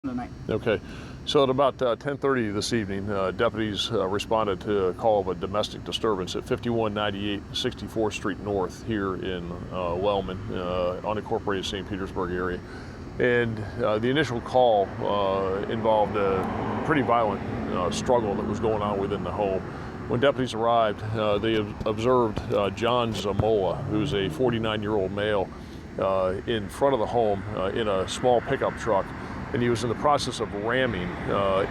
tonight. Okay, so at about 10:30 this evening, deputies responded to a call of a domestic disturbance at 5198 64th Street North here in Wellman, unincorporated St. Petersburg area. And the initial call involved a pretty violent struggle that was going on within the home. When deputies arrived, they observed John Zamola, who's a 49-year-old male, in front of the home in a small pickup truck, and he was in the process of ramming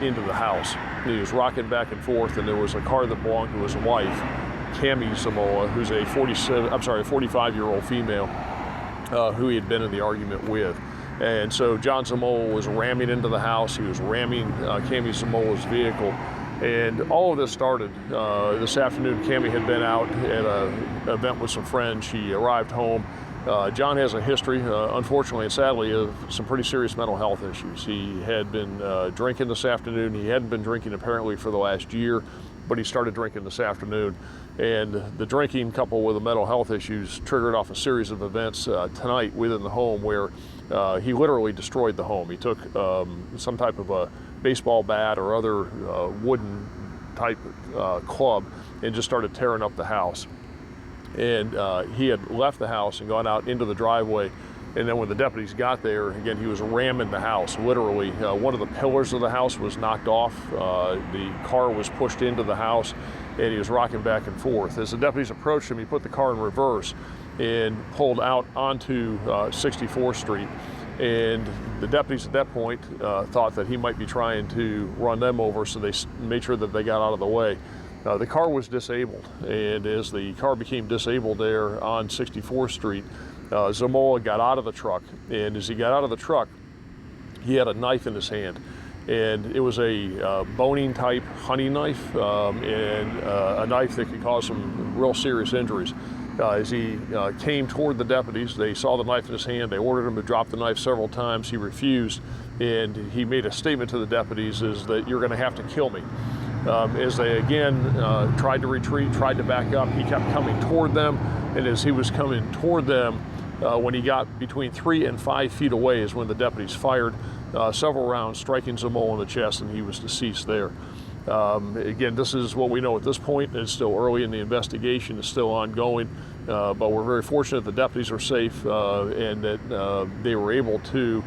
into the house. He was rocking back and forth, and there was a car that belonged to his wife, Cami Zamola, who's a 45-year-old female who he had been in the argument with. And so John Zamola was ramming into the house. He was ramming Cami Zamola's vehicle. And all of this started this afternoon. Cami had been out at an event with some friends. She arrived home. John has a history, unfortunately and sadly, of some pretty serious mental health issues. He had been drinking this afternoon. He hadn't been drinking apparently for the last year, but he started drinking this afternoon. And the drinking, coupled with the mental health issues, triggered off a series of events tonight within the home where he literally destroyed the home. He took some type of a baseball bat or other wooden type club and just started tearing up the house. And he had left the house and gone out into the driveway. And then when the deputies got there, again, he was ramming the house, literally. One of the pillars of the house was knocked off. The car was pushed into the house, and he was rocking back and forth. As the deputies approached him, he put the car in reverse and pulled out onto 64th Street. And the deputies at that point thought that he might be trying to run them over, so they made sure that they got out of the way. The car was disabled, and as the car became disabled there on 64th Street, Zamola got out of the truck, and as he got out of the truck, he had a knife in his hand. And it was a boning type hunting knife, and a knife that could cause some real serious injuries. As he came toward the deputies, they saw the knife in his hand. They ordered him to drop the knife several times. He refused, and he made a statement to the deputies is that you're going to have to kill me. As they again tried to retreat, tried to back up, he kept coming toward them. And as he was coming toward them, when he got between 3 and 5 feet away is when the deputies fired several rounds, striking Zamola in the chest, and he was deceased there. Again, this is what we know at this point. It's still early in the investigation. It's still ongoing, but we're very fortunate the deputies are safe and that they were able to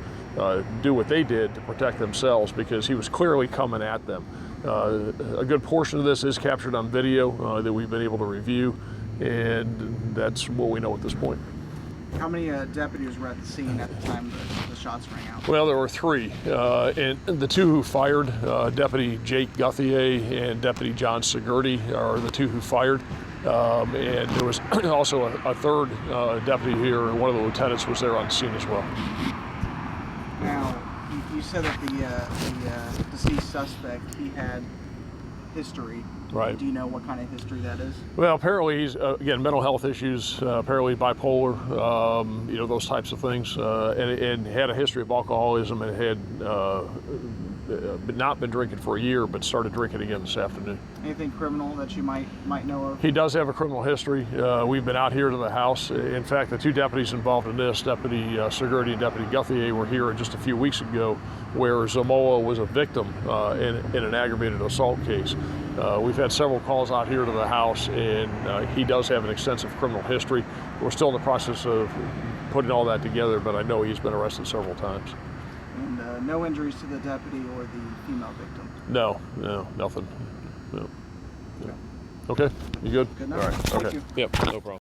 do what they did to protect themselves, because he was clearly coming at them. A good portion of this is captured on video that we've been able to review, and that's what we know at this point. How many deputies were at the scene at the time the shots rang out? Well, there were 3, and the 2 who fired, Deputy Jake Gualtieri and Deputy John Segurti, are the 2 who fired. And there was also a third deputy here. One of the lieutenants was there on the scene as well. Now, you said that the deceased suspect, he had history. Right. Do you know what kind of history that is? Well, apparently he's, again, mental health issues, apparently bipolar, those types of things, and had a history of alcoholism and had not been drinking for a year, but started drinking again this afternoon. Anything criminal that you might know of? He does have a criminal history. We've been out here to the house. In fact, the 2 deputies involved in this, Deputy Segurti and Deputy Gualtieri, were here just a few weeks ago, where Zamola was a victim in an aggravated assault case. We've had several calls out here to the house, and he does have an extensive criminal history. We're still in the process of putting all that together, but I know he's been arrested several times. And no injuries to the deputy or the female victim? No, nothing. No. Okay, you good? Good enough. All right, Thank okay. you. Yep, no problem.